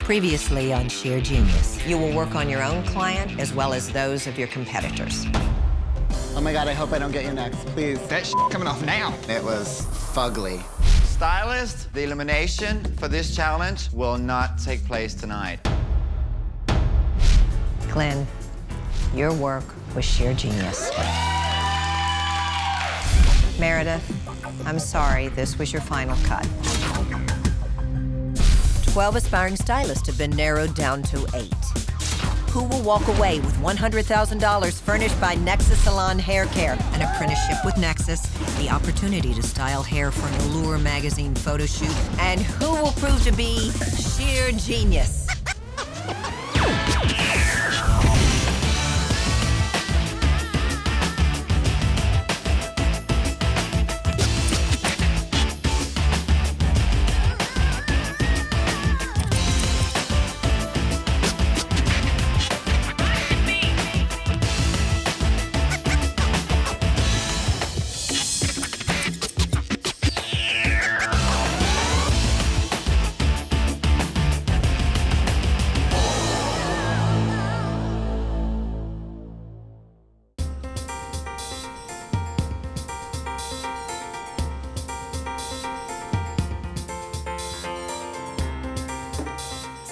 Previously on Shear Genius, you will work on your own client as well as those of your competitors. Oh my God, I hope I don't get you next, please. That coming off now. It was fugly. Stylist, the elimination for this challenge will not take place tonight. Glenn, your work was sheer genius. Meredith, I'm sorry, this was your final cut. 12 aspiring stylists have been narrowed down to 8. Who will walk away with $100,000 furnished by Nexus Salon Hair Care, an apprenticeship with Nexus, the opportunity to style hair for an Allure magazine photo shoot, and who will prove to be sheer genius?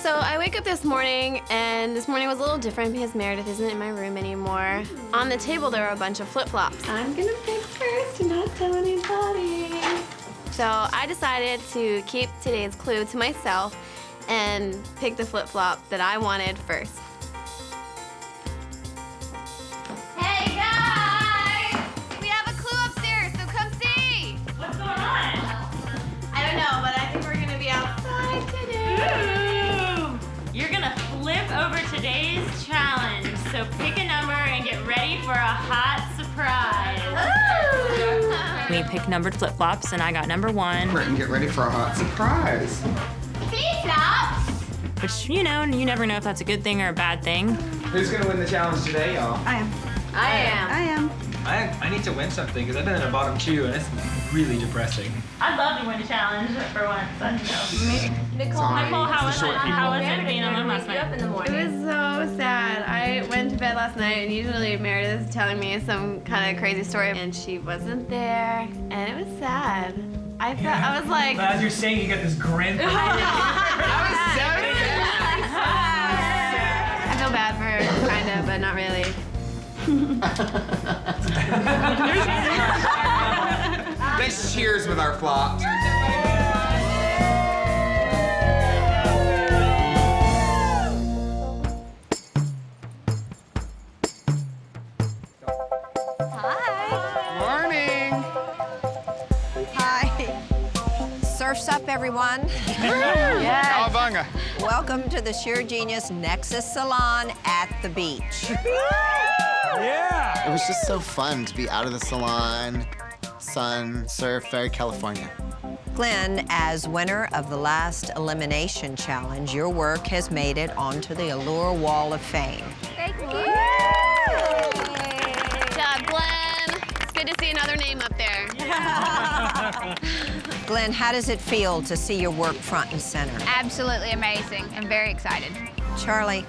So I wake up this morning, and this morning was a little different because Meredith isn't in my room anymore. On the table, there were a bunch of flip-flops. I'm gonna pick first and not tell anybody. So I decided to keep today's clue to myself and pick the flip-flop that I wanted first. Hey, guys! We have a clue upstairs, so come see! What's going on? I don't know, but I think we're gonna be outside today. You're gonna flip over today's challenge, so pick a number and get ready for a hot surprise. We picked numbered flip-flops, and I got number 1. Right, and get ready for a hot surprise. Pizza! Which, you know, you never know if that's a good thing or a bad thing. Who's gonna win the challenge today, y'all? I am. I need to win something because I've been in a bottom 2 and it's really depressing. I'd love to win a challenge for once. Nicole, How was it being alone last night? It was so sad. I went to bed last night, and usually Meredith is telling me some kind of crazy story, and she wasn't there, and it was sad. I was like, But as you're saying, you got this grin. I feel bad for her, kind of, but not really. Let's cheers with our flops. Morning. Hi. Surf's up, everyone. Cowabunga. Welcome to the Sheer Genius Nexus Salon at the beach. It was just so fun to be out of the salon, sun, surf, very California. Glenn, as winner of the last elimination challenge, your work has made it onto the Allure Wall of Fame. Thank you. Good job, Glenn. It's good to see another name up there. Glenn, how does it feel to see your work front and center? Absolutely amazing. I'm very excited. Charlie,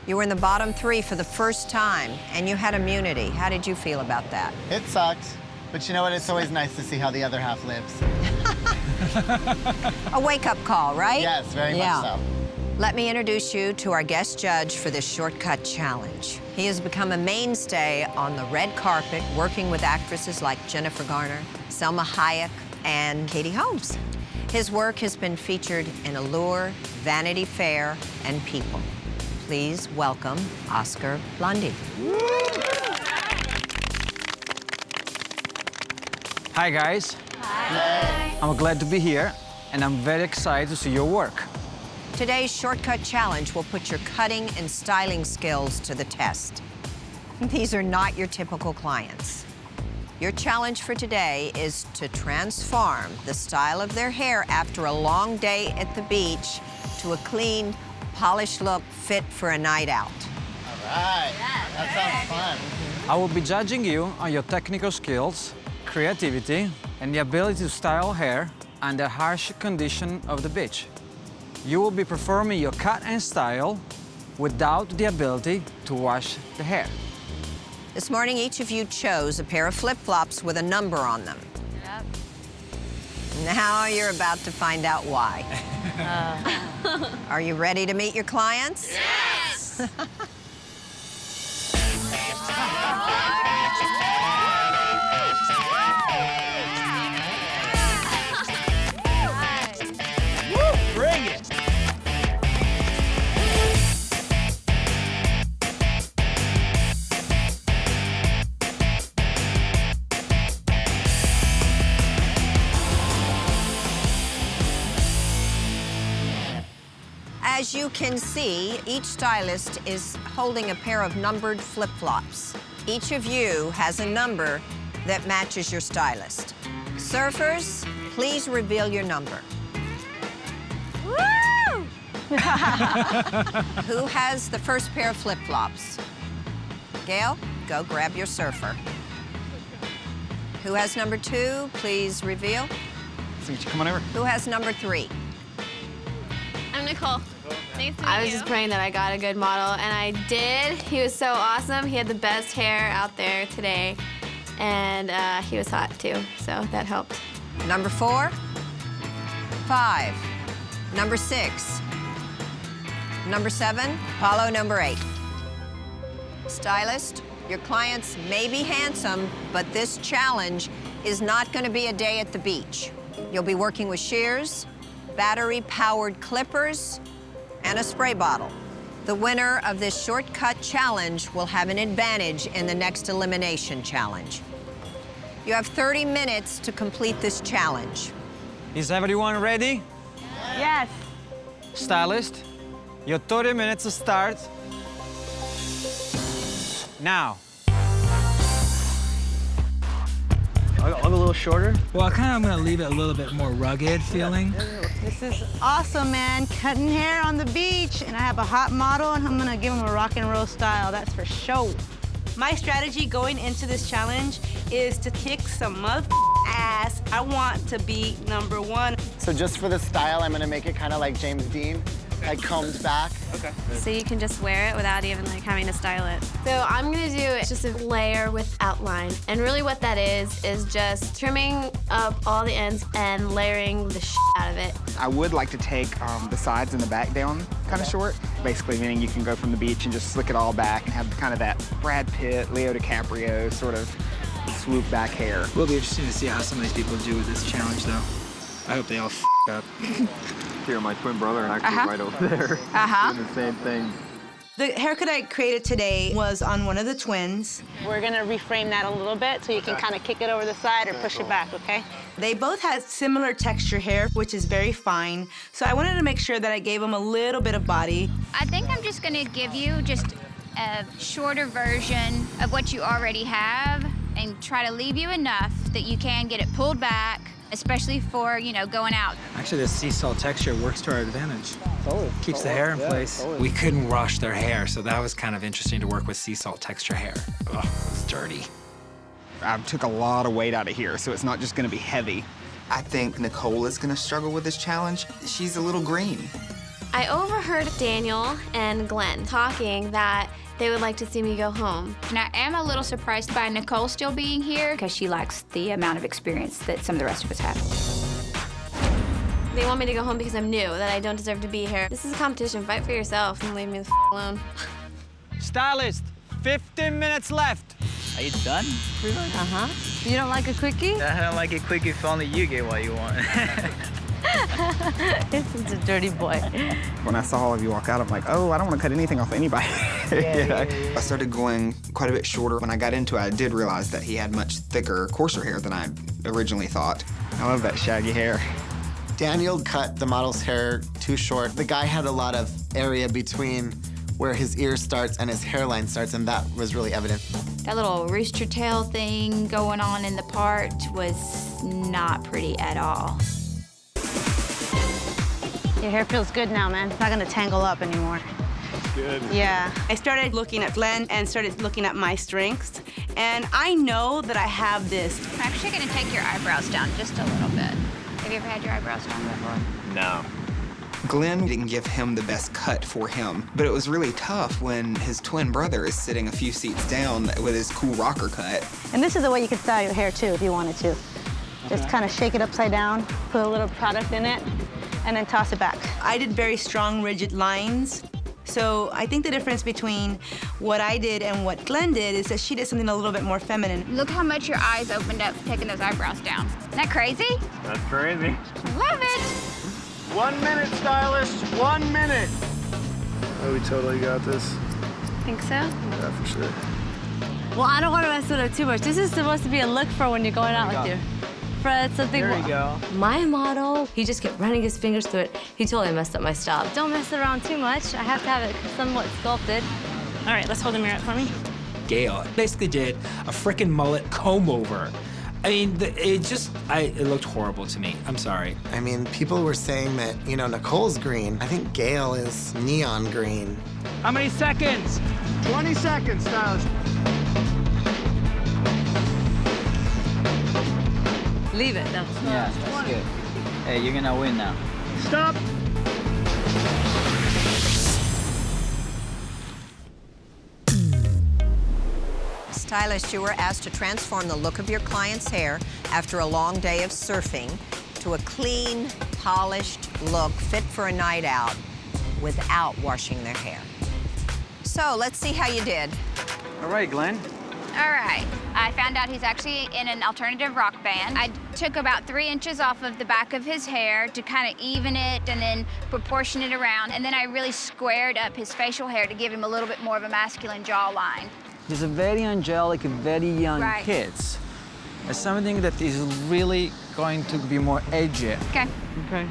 you were in the bottom 3 for the first time, and you had immunity. How did you feel about that? It sucked, but you know what? It's always nice to see how the other half lives. A wake-up call, right? Yes, very much so. Let me introduce you to our guest judge for this shortcut challenge. He has become a mainstay on the red carpet, working with actresses like Jennifer Garner, Salma Hayek, and Katie Holmes. His work has been featured in Allure, Vanity Fair, and People. Please welcome Oscar Blandi. Hi, guys. Hi. I'm glad to be here, and I'm very excited to see your work. Today's shortcut challenge will put your cutting and styling skills to the test. These are not your typical clients. Your challenge for today is to transform the style of their hair after a long day at the beach to a clean, polished look fit for a night out. All right. That sounds fun. I will be judging you on your technical skills, creativity, and the ability to style hair under harsh condition of the beach. you will be performing your cut and style without the ability to wash the hair. This morning, each of you chose a pair of flip-flops with a number on them. Yep. Now you're about to find out why. Are you ready to meet your clients? Yes! Bring it! As you can see, each stylist is holding a pair of numbered flip-flops. Each of you has a number that matches your stylist. Surfers, please reveal your number. Woo! Who has the first pair of flip-flops? Gail, go grab your surfer. Who has number 2? Please reveal. So you come on over. Who has number 3? I'm Nicole. Nice to meet I was you. just praying that I got a good model, and I did. He was so awesome. He had the best hair out there today, and he was hot too, so that helped. Number 4? 5. Number 6. Number 7? Follow number 8. Stylist, your clients may be handsome, but this challenge is not going to be a day at the beach. You'll be working with shears, battery-powered clippers, and a spray bottle. The winner of this shortcut challenge will have an advantage in the next elimination challenge. You have 30 minutes to complete this challenge. Is everyone ready? Yes. Stylist, your 30 minutes start now. I'll go a little shorter. Well, I'm gonna leave it a little bit more rugged feeling. This is awesome, man. Cutting hair on the beach, and I have a hot model, and I'm gonna give him a rock and roll style, that's for sure. My strategy going into this challenge is to kick some ass. I want to be number 1. So just for the style, I'm gonna make it kind of like James Dean, like combed back. Okay. So you can just wear it without even like having to style it. So I'm gonna do just a layer with outline. And really what that is just trimming up all the ends and layering the out of it. I would like to take the sides and the back down kind of short. Basically meaning you can go from the beach and just slick it all back and have kind of that Brad Pitt, Leo DiCaprio sort of swoop back hair. Will be interesting to see how some of these people do with this challenge, though. I hope they all up. Here, my twin brother and I right over there doing the same thing. The haircut I created today was on one of the twins. We're gonna reframe that a little bit so you can kind of kick it over the side or push it back, okay? They both had similar texture hair, which is very fine. So I wanted to make sure that I gave them a little bit of body. I think I'm just gonna give you just a shorter version of what you already have and try to leave you enough that you can get it pulled back, especially for, you know, going out. Actually, this sea salt texture works to our advantage. Keeps the hair in place. We couldn't wash their hair, so that was kind of interesting to work with sea salt texture hair. Ugh, it's dirty. I took a lot of weight out of here, so it's not just gonna be heavy. I think Nicole is gonna struggle with this challenge. She's a little green. I overheard Daniel and Glenn talking that they would like to see me go home. And I am a little surprised by Nicole still being here because she lacks the amount of experience that some of the rest of us have. They want me to go home because I'm new, that I don't deserve to be here. This is a competition. Fight for yourself and leave me the alone. Stylist, 15 minutes left. Are you done? You don't like a quickie? I don't like it quick if only you get what you want. This is a dirty boy. When I saw all of you walk out, I'm like, oh, I don't want to cut anything off anybody. I started going quite a bit shorter. When I got into it, I did realize that he had much thicker, coarser hair than I originally thought. I love that shaggy hair. Daniel cut the model's hair too short. The guy had a lot of area between where his ear starts and his hairline starts, and that was really evident. That little rooster tail thing going on in the part was not pretty at all. Your hair feels good now, man. It's not gonna tangle up anymore. Good. Yeah. I started looking at Glenn and started looking at my strengths, and I know that I have this. I'm actually gonna take your eyebrows down just a little bit. Have you ever had your eyebrows done before? No. Glenn didn't give him the best cut for him, but it was really tough when his twin brother is sitting a few seats down with his cool rocker cut. And this is the way you could style your hair too if you wanted to. Just kind of shake it upside down, put a little product in it, and then toss it back. I did very strong, rigid lines. So I think the difference between what I did and what Glenn did is that she did something a little bit more feminine. Look how much your eyes opened up taking those eyebrows down. Isn't that crazy? That's crazy. Love it. 1 minute, stylist. 1 minute. Oh, we totally got this. Think so? Yeah, for sure. Well, I don't want to mess it up too much. This is supposed to be a look for when you're going out with your friends. Something. There we go. My model, he just kept running his fingers through it. He totally messed up my style. Don't mess it around too much. I have to have it somewhat sculpted. All right, let's hold the mirror up for me. Gail basically did a frickin' mullet comb over. I mean, it looked horrible to me. I'm sorry. I mean, people were saying that, you know, Nicole's green. I think Gail is neon green. How many seconds? 20 seconds, stylist. Leave it. No. Yeah, that's good. Hey, you're gonna win now. Stop. Stylist, you were asked to transform the look of your client's hair after a long day of surfing to a clean, polished look fit for a night out without washing their hair. So let's see how you did. All right, Glenn. All right. I found out he's actually in an alternative rock band. I took about 3 inches off of the back of his hair to kind of even it and then proportion it around. And then I really squared up his facial hair to give him a little bit more of a masculine jawline. He's a very angelic, very young kids. It's something that is really going to be more edgy. Okay. Okay.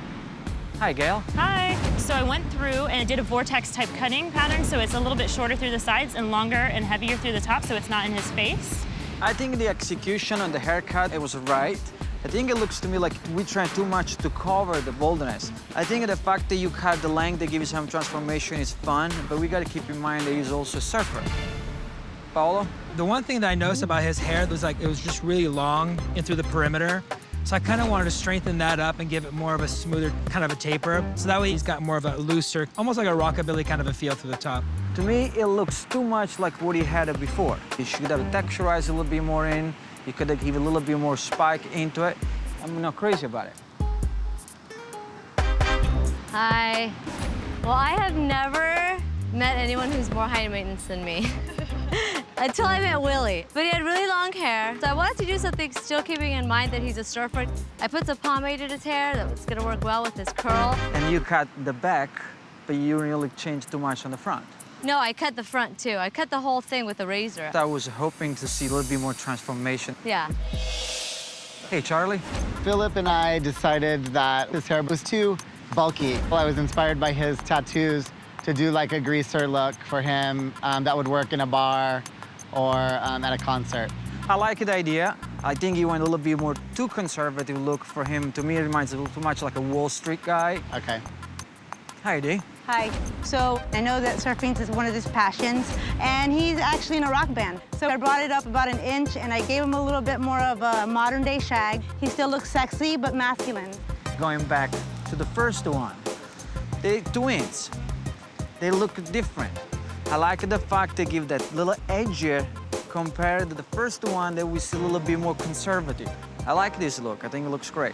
Hi, Gail. Hi. So I went through and did a vortex type cutting pattern, so it's a little bit shorter through the sides and longer and heavier through the top, so it's not in his face. I think the execution on the haircut, it was right. I think it looks to me like we tried too much to cover the baldness. I think the fact that you cut the length that gives you some transformation is fun, but we got to keep in mind that he's also a surfer. Paolo? The one thing that I noticed about his hair was like it was just really long in through the perimeter. So I kind of wanted to strengthen that up and give it more of a smoother kind of a taper. So that way he's got more of a looser, almost like a rockabilly kind of a feel through the top. To me, it looks too much like what he had before. You should have texturized a little bit more in. You could have given a little bit more spike into it. I'm not crazy about it. Hi. Well, I have never met anyone who's more high maintenance than me. Until I met Willie. But he had really long hair, so I wanted to do something still keeping in mind that he's a surfer. I put some pomade in his hair that was gonna work well with his curl. And you cut the back, but you didn't really change too much on the front. No, I cut the front too. I cut the whole thing with a razor. I was hoping to see a little bit more transformation. Yeah. Hey, Charlie. Philip and I decided that his hair was too bulky. I was inspired by his tattoos to do like a greaser look for him that would work in a bar or at a concert. I like the idea. I think he went a little bit more too conservative look for him. To me, it reminds a little too much like a Wall Street guy. Okay. Hi, Dee. Hi. So I know that surfing is one of his passions, and he's actually in a rock band. So I brought it up about 1 inch, and I gave him a little bit more of a modern-day shag. He still looks sexy, but masculine. Going back to the first one, they're twins. They look different. I like the fact they give that little edgier compared to the first one that we see a little bit more conservative. I like this look. I think it looks great.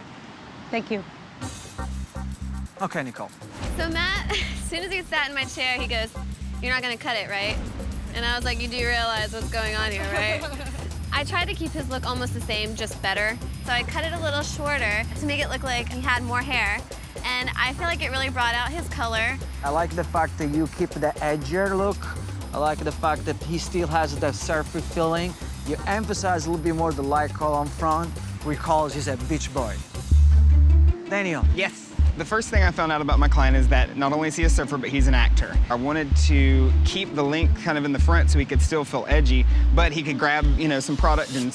Thank you. Okay, Nicole. So Matt, as soon as he sat in my chair, he goes, "You're not gonna cut it, right?" And I was like, "You do realize what's going on here, right?" I tried to keep his look almost the same, just better. So I cut it a little shorter to make it look like he had more hair. And I feel like it really brought out his color. I like the fact that you keep the edgier look. I like the fact that he still has that surfy feeling. You emphasize a little bit more the light color on front, recalls he's a beach boy. Daniel. Yes. The first thing I found out about my client is that not only is he a surfer, but he's an actor. I wanted to keep the length kind of in the front so he could still feel edgy, but he could grab, you know, some product and,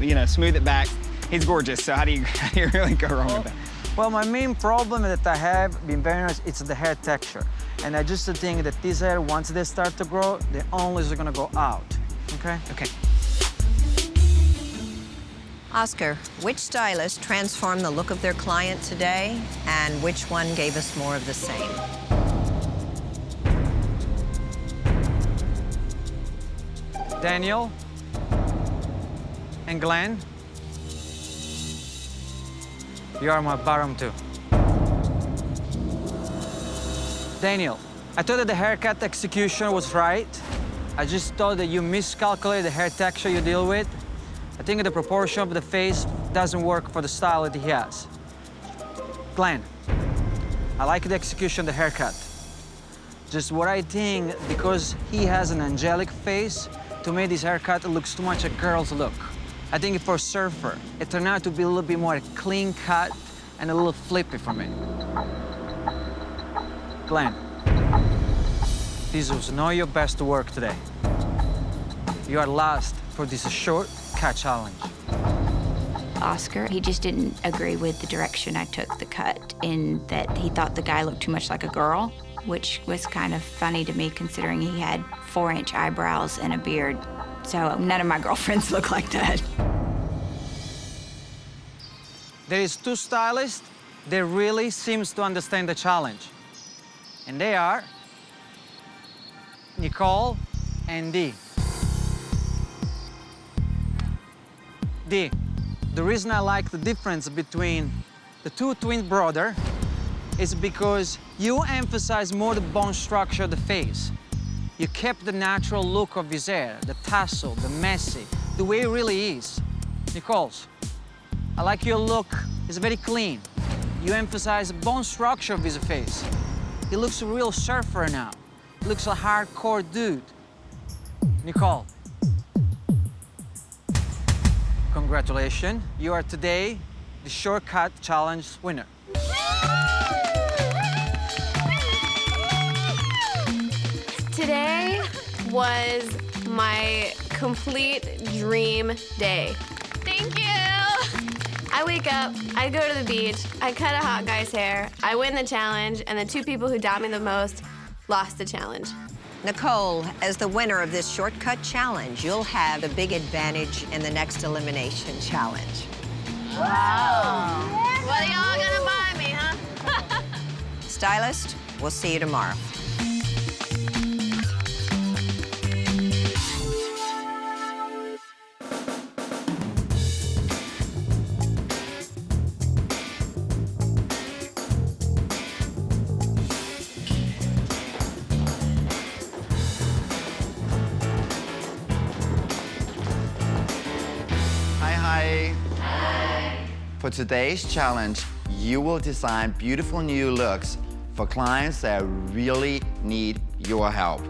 you know, smooth it back. He's gorgeous, so how do you really go wrong with that? Well, my main problem that I have, being very honest, it's the hair texture. And I just think that this hair, once they start to grow, they always are gonna go out, okay? Okay. Oscar, which stylist transformed the look of their client today, and which one gave us more of the same? Daniel and Glenn, you are my bottom two. Daniel, I thought that the haircut execution was right. I just thought that you miscalculated the hair texture you deal with. I think the proportion of the face doesn't work for the style that he has. Glenn, I like the execution of the haircut. Just what I think, because he has an angelic face, to me this haircut looks too much a girl's look. I think for a surfer, it turned out to be a little bit more clean cut and a little flippy for me. Glenn, this was not your best work today. You are last for this short cut challenge. Oscar, he just didn't agree with the direction I took the cut, in that he thought the guy looked too much like a girl, which was kind of funny to me considering he had 4-inch eyebrows and a beard. So none of my girlfriends look like that. There is two stylists that really seems to understand the challenge. And they are Nicole and Dee. Dee, the reason I like the difference between the two twin brothers is because you emphasize more the bone structure of the face. You kept the natural look of his hair, the tassel, the messy, the way it really is. Nicole's, I like your look. It's very clean. You emphasize the bone structure of his face. He looks a real surfer now. He looks a hardcore dude. Nicole, congratulations. You are today the shortcut challenge winner. Today was my complete dream day. Thank you. I wake up, I go to the beach, I cut a hot guy's hair, I win the challenge, and the two people who doubt me the most lost the challenge. Nicole, as the winner of this shortcut challenge, you'll have a big advantage in the next elimination challenge. Wow. What are y'all gonna buy me, huh? Stylist, we'll see you tomorrow. For today's challenge, you will design beautiful new looks for clients that really need your help.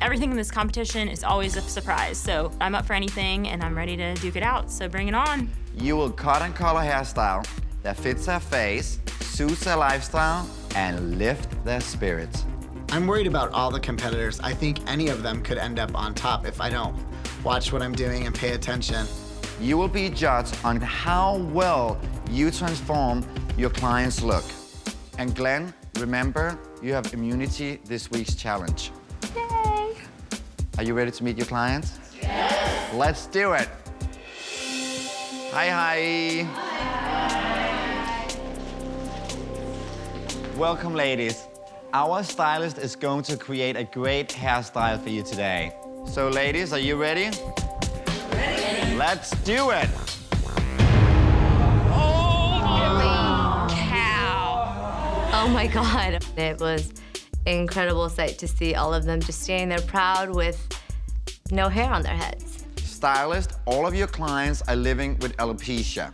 Everything in this competition is always a surprise, so I'm up for anything and I'm ready to duke it out, so bring it on. You will cut and color hairstyle that fits their face, suits their lifestyle, and lift their spirits. I'm worried about all the competitors. I think any of them could end up on top if I don't watch what I'm doing and pay attention. You will be judged on how well you transform your client's look. And Glenn, remember, you have immunity this week's challenge. Yay! Are you ready to meet your clients? Yes! Let's do it! Hi. Welcome, ladies. Our stylist is going to create a great hairstyle for you today. So, ladies, are you ready? Let's do it! Holy cow. Oh my God. It was an incredible sight to see all of them just standing there proud with no hair on their heads. Stylist, all of your clients are living with alopecia.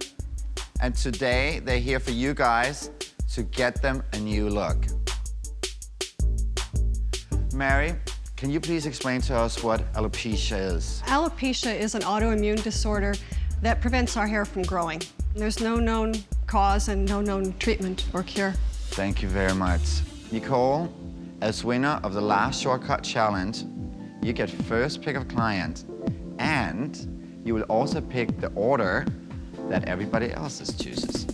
And today, they're here for you guys to get them a new look. Mary, can you please explain to us what alopecia is? Alopecia is an autoimmune disorder that prevents our hair from growing. There's no known cause and no known treatment or cure. Thank you very much. Nicole, as winner of the last shortcut challenge, you get first pick of client, and you will also pick the order that everybody else chooses.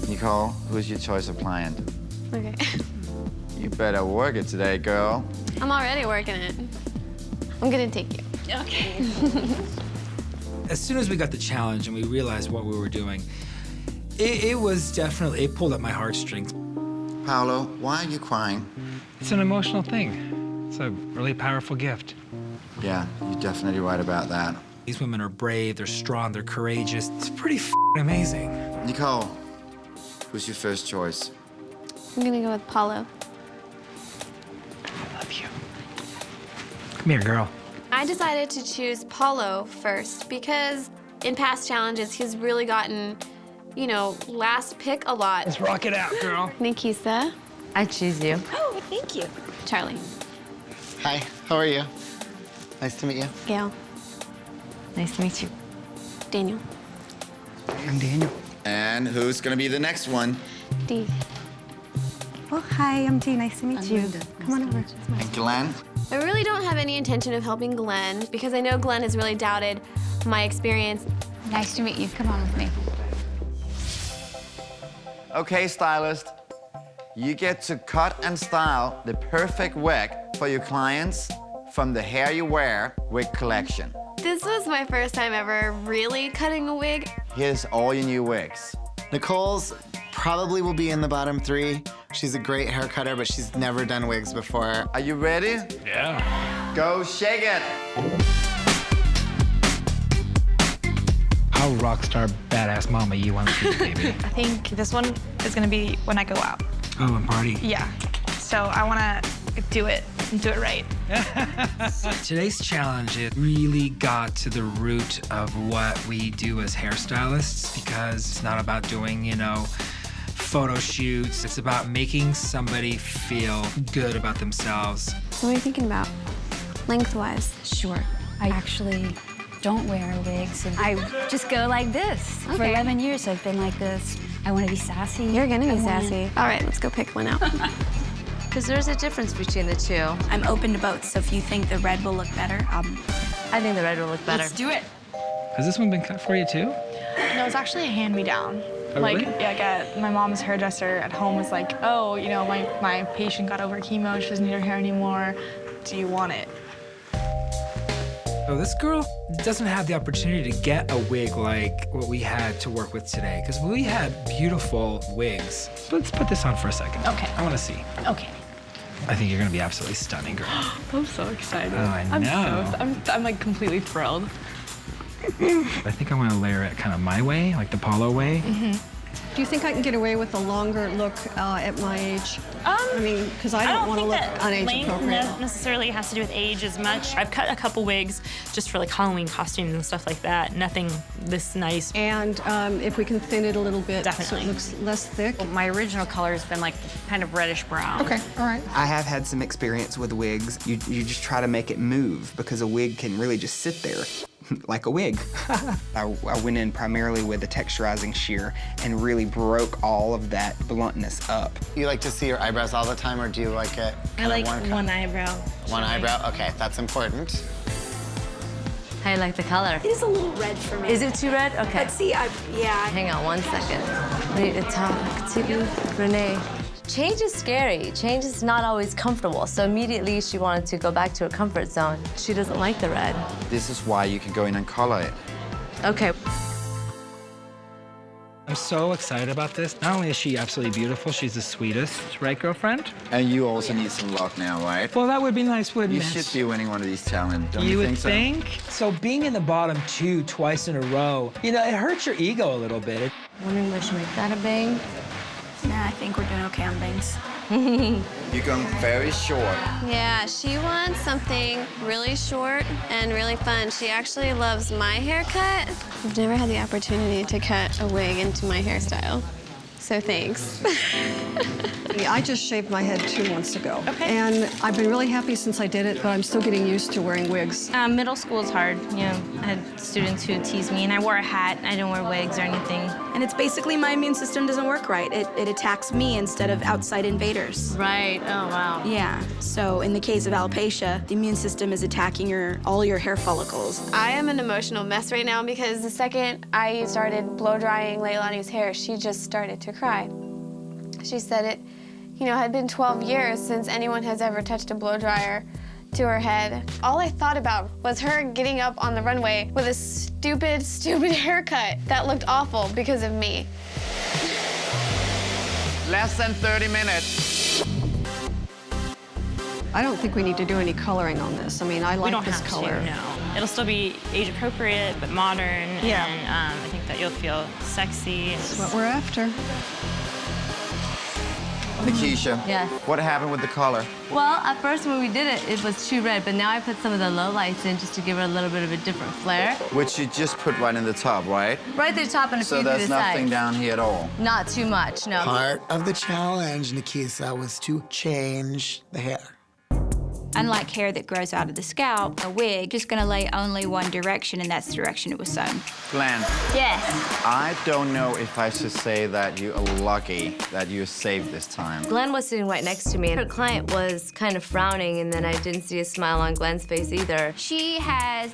Nicole, who's your choice of client? Okay. You better work it today, girl. I'm already working it. I'm gonna take you. Okay. As soon as we got the challenge and we realized what we were doing, it was definitely, it pulled at my heartstrings. Paolo, why are you crying? It's an emotional thing. It's a really powerful gift. Yeah, you're definitely right about that. These women are brave, they're strong, they're courageous. It's pretty amazing. Nicole, who's your first choice? I'm gonna go with Paulo. I love you. Come here, girl. I decided to choose Paulo first because in past challenges, he's really gotten, you know, last pick a lot. Let's rock it out, girl. Nikisa. I choose you. Oh, thank you. Charlie. Hi, how are you? Nice to meet you. Gail. Nice to meet you. Daniel. I'm Daniel. And who's gonna be the next one? Dee. Oh, hi, I'm Dee. Nice to meet you. Come on over. And Glenn? I really don't have any intention of helping Glenn because I know Glenn has really doubted my experience. Nice to meet you. Come on with me. Okay, stylist. You get to cut and style the perfect wig for your clients from the Hair You Wear wig collection. This was my first time ever really cutting a wig. Here's all your new wigs. Nicole's probably will be in the bottom 3. She's a great hair cutter, but she's never done wigs before. Are you ready? Yeah. Go shake it. How rock star badass mama you want to be, baby? I think this one is gonna be when I go out. Oh, and party. Yeah. So I wanna do it and do it right. Today's challenge, it really got to the root of what we do as hairstylists because it's not about doing, you know, photo shoots. It's about making somebody feel good about themselves. What are you thinking about? Lengthwise. Short. I actually don't wear wigs. I just go like this. For 11 years, I've been like this. I want to be sassy. You're gonna be sassy. All right, let's go pick one out. Because there's a difference between the two. I'm open to both, so if you think the red will look better, I think the red will look better. let's do it. Has this one been cut for you too? No, it's actually a hand-me-down. Oh, like, really? yeah, my mom's hairdresser at home was like, oh, you know, my patient got over chemo, she doesn't need her hair anymore. Do you want it? So this girl doesn't have the opportunity to get a wig like what we had to work with today, because we had beautiful wigs. Let's put this on for a second. Okay. I want to see. Okay. I think you're gonna be absolutely stunning, girl. I'm so excited. Oh, I know. I'm like completely thrilled. I think I want to layer it kind of my way, like the Paulo way. Do you think I can get away with a longer look at my age? I mean, because I don't want to look unage appropriate. Necessarily has to do with age as much. I've cut a couple wigs just for like Halloween costumes and stuff like that. Nothing this nice. And if we can thin it a little bit so it looks less thick. Well, my original color has been like kind of reddish brown. Okay, all right. I have had some experience with wigs. You just try to make it move because a wig can really just sit there like a wig. I went in primarily with the texturizing shear and really broke all of that bluntness up. You like to see your eyebrows all the time, or do you like it I like one eyebrow. One eyebrow? Okay, that's important. How you like the color? It is a little red for me. Is it too red? Okay. But see, yeah. Hang on 1 second. I need to talk to Renee. Change is scary. Change is not always comfortable. So immediately she wanted to go back to her comfort zone. She doesn't like the red. This is why you can go in and color it. Okay. I'm so excited about this. Not only is she absolutely beautiful, she's the sweetest, right, girlfriend? And you also need some luck now, right? Well, that would be nice, wouldn't You it? should be winning one of these challenges, don't You you would think so? think? So being in the bottom 2 twice in a row, you know, it hurts your ego a little bit. Wondering if I should make that a bang? Nah, I think we're doing okay on bangs. You're going very short. Yeah, she wants something really short and really fun. She actually loves my haircut. I've never had the opportunity to cut a wig into my hairstyle, so thanks. I just shaved my head 2 months ago. Okay. And I've been really happy since I did it, but I'm still getting used to wearing wigs. Middle school is hard. You know, I had students who teased me, and I wore a hat. I didn't wear wigs or anything. And it's basically my immune system doesn't work right. It attacks me instead of outside invaders. Right. Oh, wow. Yeah. So in the case of alopecia, the immune system is attacking all your hair follicles. I am an emotional mess right now because the second I started blow drying Leilani's hair, she just started to cry. She said it, you know, had been 12 years since anyone has ever touched a blow dryer, to her head. All I thought about was her getting up on the runway with a stupid, stupid haircut that looked awful because of me. Less than 30 minutes. I don't think we need to do any coloring on this. I mean, I We like don't this have color. to, no. It'll still be age appropriate, but modern. Yeah. And I think that you'll feel sexy. That's what we're after. Nikisha, Yes. what happened with the color? Well, at first when we did it, it was too red, but now I put some of the low lights in just to give her a little bit of a different flair. Which you just put right in the top, right? Right at the top and a few So to there's the nothing side. down here at all. Not too much, no. Part of the challenge, Nikisa, was to change the hair. Unlike hair that grows out of the scalp, a wig just gonna lay only one direction, and that's the direction it was sewn. Glenn, Yes. I don't know if I should say that you are lucky that you're safe this time. Glenn was sitting right next to me, and her client was kind of frowning, and then I didn't see a smile on Glenn's face either. She has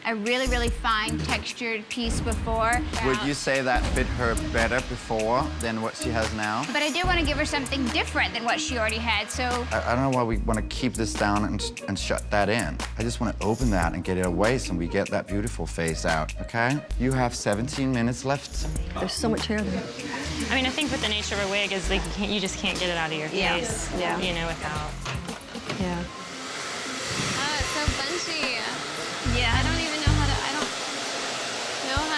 a really, really fine textured piece before. Would you say that fit her better before than what she has now? But I do want to give her something different than what she already had, so I don't know why we want to keep this down and shut that in. I just want to open that and get it away so we get that beautiful face out, okay? You have 17 minutes left. There's so much hair there. I mean, I think with the nature of a wig is like you just can't get it out of your Yeah. face, Yeah. you know, without. Yeah. It's so bunchy. Yeah. I don't even know how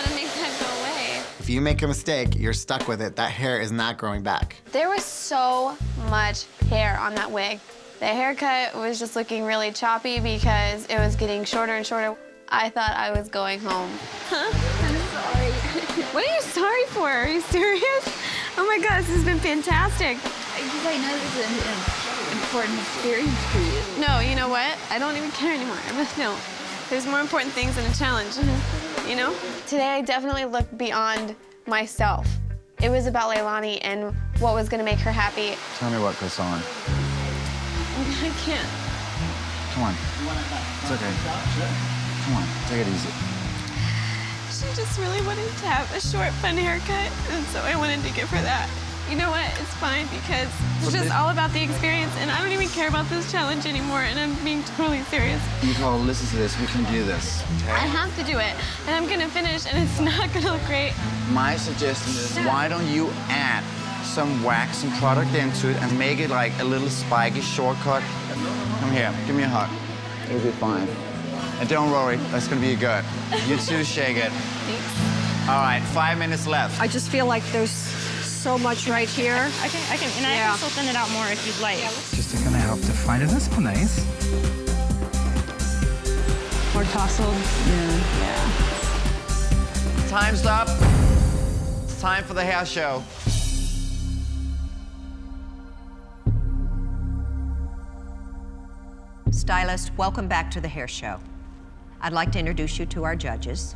to make that go away. If you make a mistake, you're stuck with it. That hair is not growing back. There was so much hair on that wig. The haircut was just looking really choppy because it was getting shorter and shorter. I thought I was going home. Huh? I'm sorry. What are you sorry for? Are you serious? Oh my God, this has been fantastic. because I know this is an important experience for you. No, you know what? I don't even care anymore. I really don't. There's more important things than a challenge, you know? Today I definitely looked beyond myself. It was about Leilani and what was gonna make her happy. Tell me what goes on. I can't. Come on. It's okay. Come on, take it easy. She just really wanted to have a short, fun haircut, and so I wanted to give her that. You know what? It's fine because it's just all about the experience, and I don't even care about this challenge anymore, and I'm being totally serious. Nicole, listen to this. We can do this. Okay? I have to do it, and I'm gonna finish, and it's not gonna look great. My suggestion is, why don't you add some wax and product into it and make it like a little spiky shortcut? Come here, give me a hug. It'll be fine. And don't worry, that's gonna be good. You too, shake it. Thanks. All right, 5 minutes left. I just feel like there's so much right here. I can still thin it out more if you'd like. Just gonna help define it. That's nice. More tousled. Yeah. Time's up. It's time for the hair show. Stylist, welcome back to the hair show. I'd like to introduce you to our judges.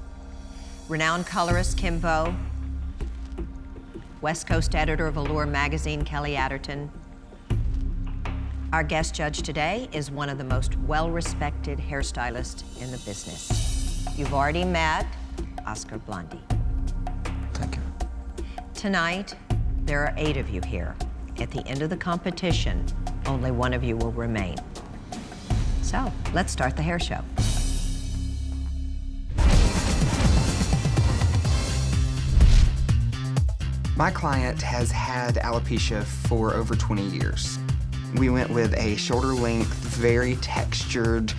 Renowned colorist Kimbo, West Coast editor of Allure magazine, Kelly Adderton. Our guest judge today is one of the most well-respected hairstylists in the business. You've already met Oscar Blandi. Thank you. Tonight, there are 8 of you here. At the end of the competition, only one of you will remain. So, let's start the hair show. My client has had alopecia for over 20 years. We went with a shorter length, very textured,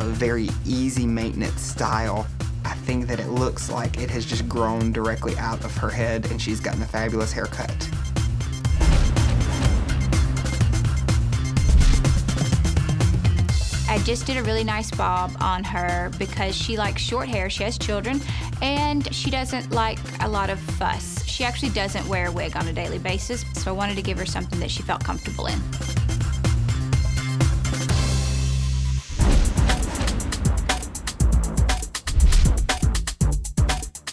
very easy maintenance style. I think that it looks like it has just grown directly out of her head and she's gotten a fabulous haircut. I just did a really nice bob on her because she likes short hair, she has children, and she doesn't like a lot of fuss. She actually doesn't wear a wig on a daily basis, so I wanted to give her something that she felt comfortable in.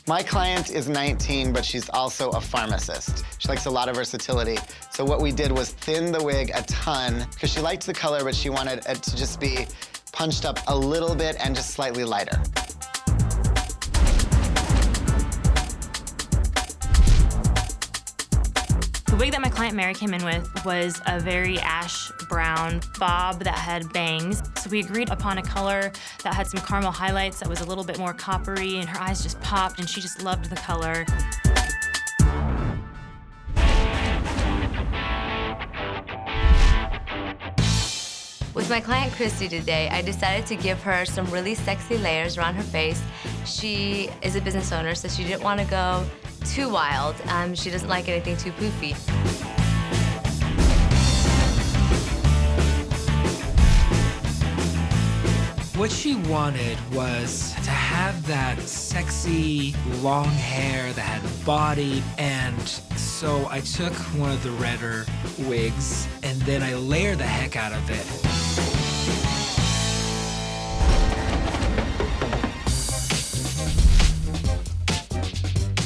My client is 19, but she's also a pharmacist. She likes a lot of versatility. So what we did was thin the wig a ton, because she liked the color, but she wanted it to just be punched up a little bit and just slightly lighter. The wig that my client Mary came in with was a very ash brown bob that had bangs. So we agreed upon a color that had some caramel highlights that was a little bit more coppery, and her eyes just popped, and she just loved the color. With my client Christy today, I decided to give her some really sexy layers around her face. She is a business owner, so she didn't want to go too wild. She doesn't like anything too poofy. What she wanted was to have that sexy long hair that had body, and so I took one of the redder wigs and then I layered the heck out of it.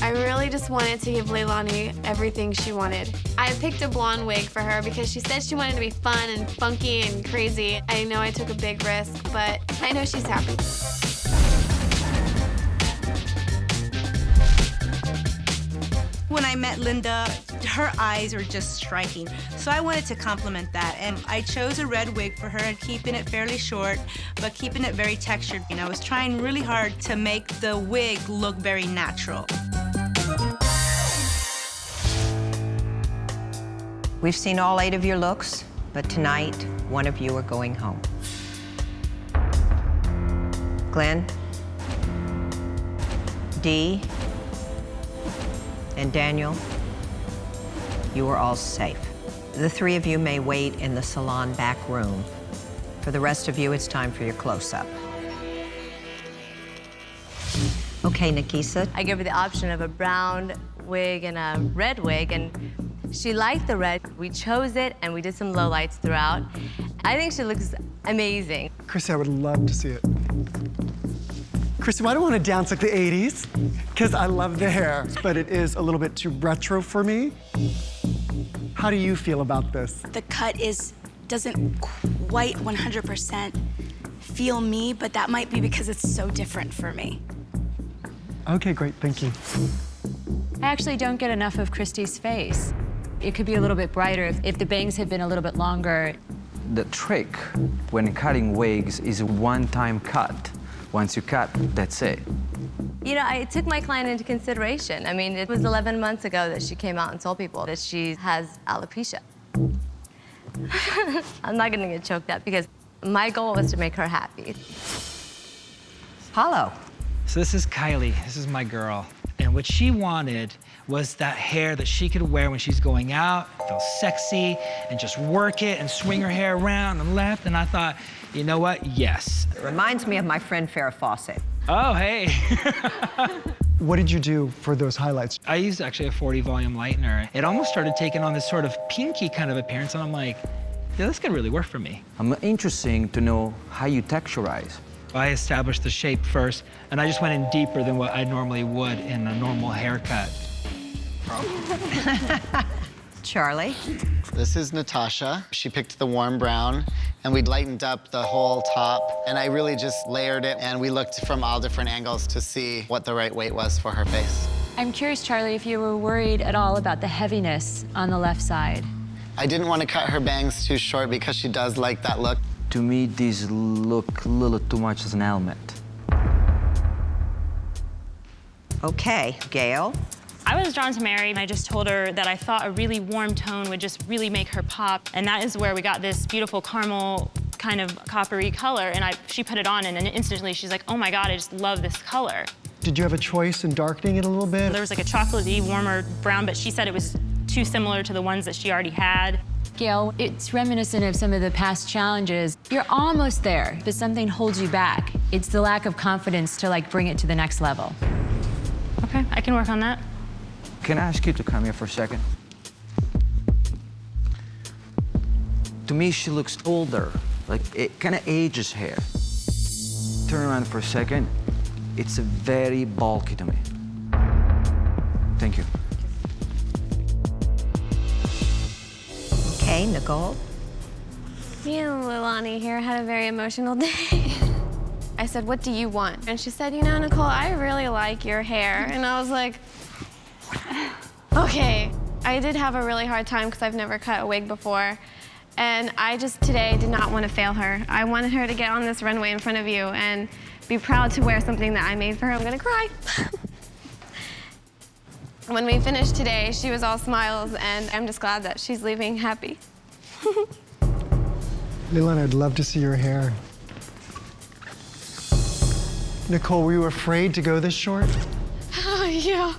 I really just wanted to give Leilani everything she wanted. I picked a blonde wig for her because she said she wanted to be fun and funky and crazy. I know I took a big risk, but I know she's happy. When I met Linda, her eyes are just striking. So I wanted to complement that, and I chose a red wig for her and keeping it fairly short, but keeping it very textured. And I was trying really hard to make the wig look very natural. We've seen all 8 of your looks, but tonight, one of you are going home. Glenn, Dee, and Daniel, you are all safe. The 3 of you may wait in the salon back room. For the rest of you, it's time for your close-up. Okay, Nikisa. I gave her the option of a brown wig and a red wig, and she liked the red. We chose it, and we did some lowlights throughout. I think she looks amazing. Chrissy, I would love to see it. Chrissy, why do I want to dance like the 80s? Because I love the hair, but it is a little bit too retro for me. How do you feel about this? The cut doesn't quite 100% feel me, but that might be because it's so different for me. Okay, great, thank you. I actually don't get enough of Christy's face. It could be a little bit brighter if the bangs had been a little bit longer. The trick when cutting wigs is a one-time cut. Once you cut, that's it. You know, I took my client into consideration. I mean, it was 11 months ago that she came out and told people that she has alopecia. I'm not gonna get choked up because my goal was to make her happy. Paulo. So this is Kylie, this is my girl. And what she wanted was that hair that she could wear when she's going out, feel sexy, and just work it and swing her hair around and left. And I thought, you know what? Yes. It reminds me of my friend Farrah Fawcett. Oh, hey. What did you do for those highlights? I used actually a 40 volume lightener. It almost started taking on this sort of pinky kind of appearance, and I'm like, yeah, this could really work for me. I'm interested to know how you texturize. I established the shape first, and I just went in deeper than what I normally would in a normal haircut. Charlie. This is Natasha. She picked the warm brown, and we lightened up the whole top, and I really just layered it, and we looked from all different angles to see what the right weight was for her face. I'm curious, Charlie, if you were worried at all about the heaviness on the left side. I didn't want to cut her bangs too short because she does like that look. To me, these look a little too much as an element. Okay, Gail. I was drawn to Mary, and I just told her that I thought a really warm tone would just really make her pop, and that is where we got this beautiful caramel kind of coppery color, and she put it on, and then instantly she's like, oh my God, I just love this color. Did you have a choice in darkening it a little bit? There was like a chocolatey, warmer brown, but she said it was too similar to the ones that she already had. Gail, it's reminiscent of some of the past challenges. You're almost there, but something holds you back. It's the lack of confidence to like bring it to the next level. Okay, I can work on that. Can I ask you to come here for a second? To me, she looks older. Like, it kind of ages hair. Turn around for a second. It's very bulky to me. Thank you. Okay, Nicole. Me and Leilani here had a very emotional day. I said, what do you want? And she said, you know, Nicole, I really like your hair. And I was like, okay. I did have a really hard time because I've never cut a wig before. And I just today did not want to fail her. I wanted her to get on this runway in front of you and be proud to wear something that I made for her. I'm gonna cry. When we finished today, she was all smiles, and I'm just glad that she's leaving happy. Leland, I'd love to see your hair. Nicole, were you afraid to go this short? Oh, yeah.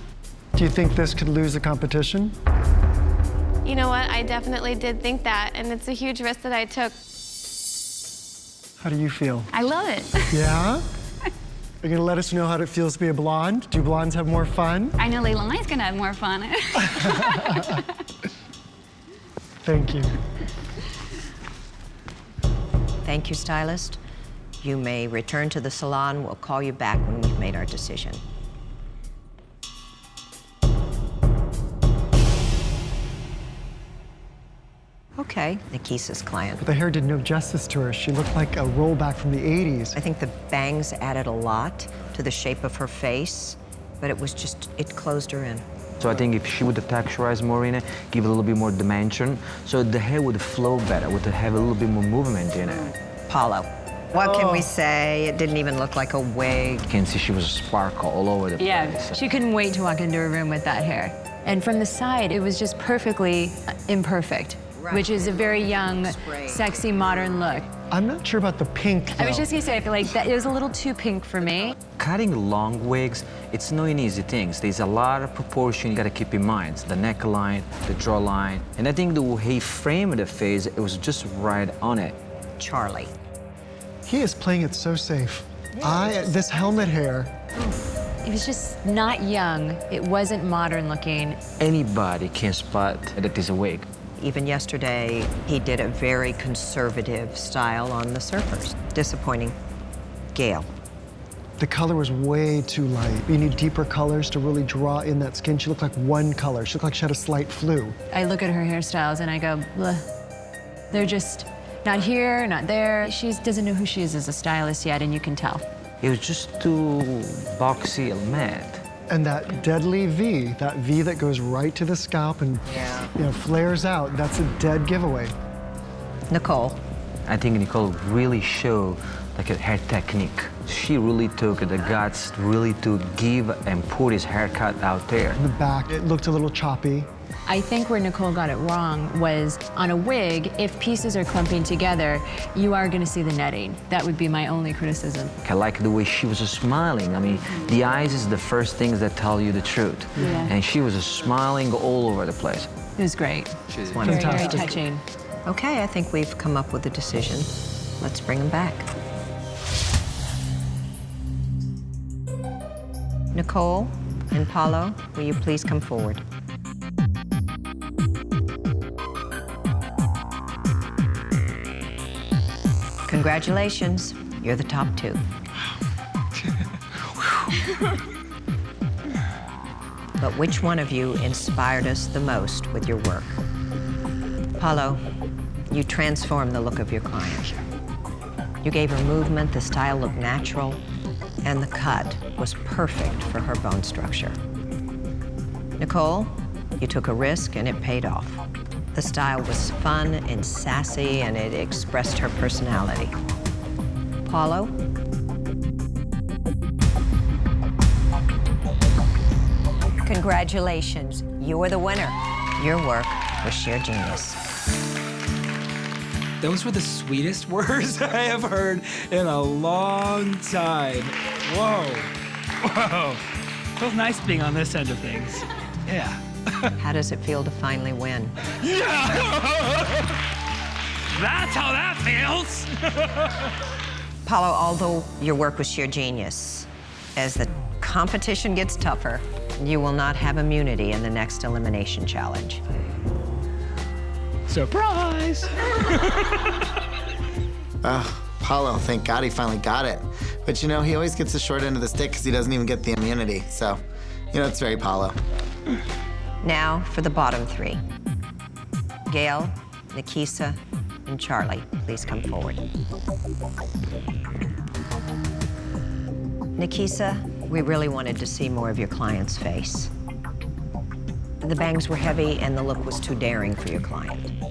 Do you think this could lose the competition? You know what? I definitely did think that, and it's a huge risk that I took. How do you feel? I love it. Yeah? Are you gonna let us know how it feels to be a blonde? Do blondes have more fun? I know Leilani's gonna have more fun. Thank you. Thank you, stylist. You may return to the salon. We'll call you back when we've made our decision. Okay, Nikisa's client. But the hair did no justice to her. She looked like a rollback from the 80s. I think the bangs added a lot to the shape of her face, but it was just, it closed her in. So I think if she would have texturized more in it, give it a little bit more dimension, so the hair would flow better, would have a little bit more movement in it. Paulo, what can we say? It didn't even look like a wig. You can see she was a sparkle all over the place. Yeah, she couldn't wait to walk into a room with that hair. And from the side, it was just perfectly imperfect, which is a very young, sexy, modern look. I'm not sure about the pink, though. I was just gonna say, I feel like that it was a little too pink for me. Cutting long wigs, it's not an easy thing. There's a lot of proportion you gotta keep in mind. The neckline, the jawline. And I think the way he framed the face, it was just right on it. Charlie. He is playing it so safe. This helmet hair. It was just not young. It wasn't modern looking. Anybody can spot that it's a wig. Even yesterday, he did a very conservative style on the surfers. Disappointing. Gail. The color was way too light. You need deeper colors to really draw in that skin. She looked like one color. She looked like she had a slight flu. I look at her hairstyles and I go, bleh. They're just not here, not there. She doesn't know who she is as a stylist yet, and you can tell. It was just too boxy and matte. And that deadly V, that V that goes right to the scalp and flares out, that's a dead giveaway. Nicole. I think Nicole really showed like her technique. She really took the guts really to give and put his haircut out there. In the back, it looked a little choppy. I think where Nicole got it wrong was on a wig, if pieces are clumping together, you are gonna see the netting. That would be my only criticism. I like the way she was smiling. I mean, the eyes is the first things that tell you the truth. Yeah. And she was smiling all over the place. It was great. She's very, very touching. Okay, I think we've come up with a decision. Let's bring them back. Nicole and Paulo, will you please come forward? Congratulations, you're the top two. But which one of you inspired us the most with your work? Paulo, you transformed the look of your client. You gave her movement, the style looked natural, and the cut was perfect for her bone structure. Nicole, you took a risk and it paid off. The style was fun and sassy, and it expressed her personality. Paulo? Congratulations, you're the winner. Your work was sheer genius. Those were the sweetest words I have heard in a long time. Whoa, whoa. Feels nice being on this end of things. Yeah. How does it feel to finally win? That's how that feels. Paulo, although your work was sheer genius, as the competition gets tougher, you will not have immunity in the next elimination challenge. Surprise! Paulo, thank God he finally got it. But you know, he always gets the short end of the stick because he doesn't even get the immunity. So, you know, it's very Paulo. Now for the bottom three. Gail, Nikisa, and Charlie, please come forward. Nikisa, we really wanted to see more of your client's face. The bangs were heavy and the look was too daring for your client.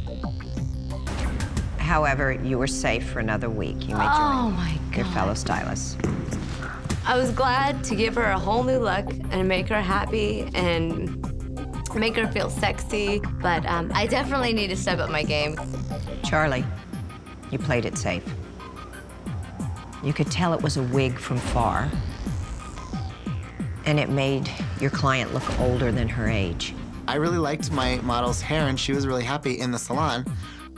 However, you were safe for another week. You may join your fellow stylists. I was glad to give her a whole new look and make her happy and make her feel sexy, but I definitely need to step up my game. Charlie, you played it safe. You could tell it was a wig from far, and it made your client look older than her age. I really liked my model's hair, and she was really happy in the salon.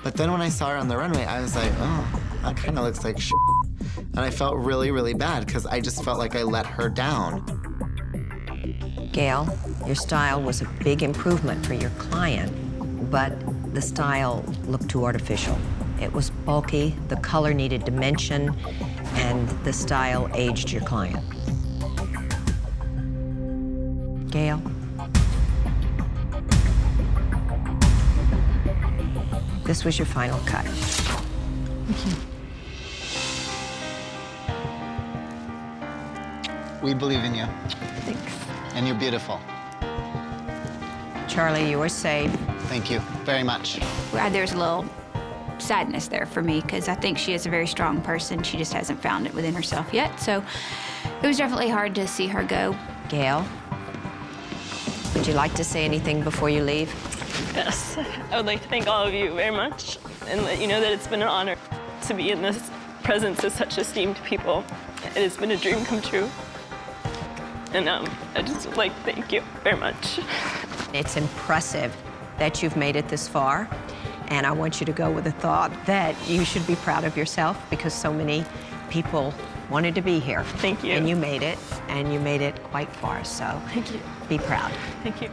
But then when I saw her on the runway, I was like, oh, that kind of looks like shit. And I felt really, really bad because I just felt like I let her down. Gail, your style was a big improvement for your client, but the style looked too artificial. It was bulky, the color needed dimension, and the style aged your client. Gail? This was your final cut. Thank you. We believe in you. Thanks. And you're beautiful. Charlie, you were safe. Thank you very much. There's a little sadness there for me because I think she is a very strong person. She just hasn't found it within herself yet. So it was definitely hard to see her go. Gail, would you like to say anything before you leave? Yes, I would like to thank all of you very much and let you know that it's been an honor to be in this presence of such esteemed people. It has been a dream come true. And I just would like to thank you very much. It's impressive that you've made it this far, and I want you to go with the thought that you should be proud of yourself because so many people wanted to be here. Thank you. And you made it, and you made it quite far, so thank you. Be proud. Thank you.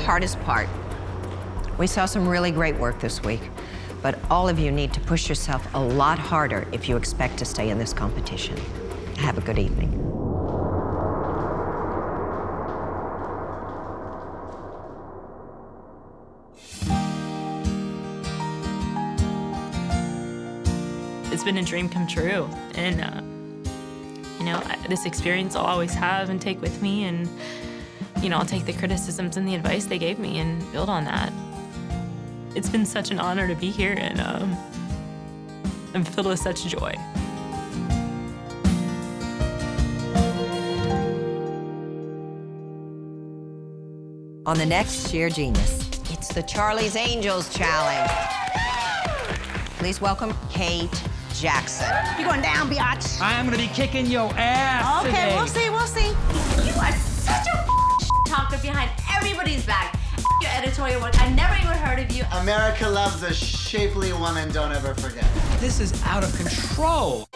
Hardest part. We saw some really great work this week, but all of you need to push yourself a lot harder if you expect to stay in this competition. Have a good evening. It's been a dream come true, and you know, this experience I'll always have and take with me, and you know, I'll take the criticisms and the advice they gave me and build on that. It's been such an honor to be here, and I'm filled with such joy. On the next Shear Genius, it's the Charlie's Angels Challenge. Please welcome Kate Jackson. You going down, biatch? I am gonna be kicking your ass Okay, today. we'll see, we'll see. You are such a talker behind everybody's back. Your editorial work, I never even heard of you. America loves a shapely woman, don't ever forget. This is out of control.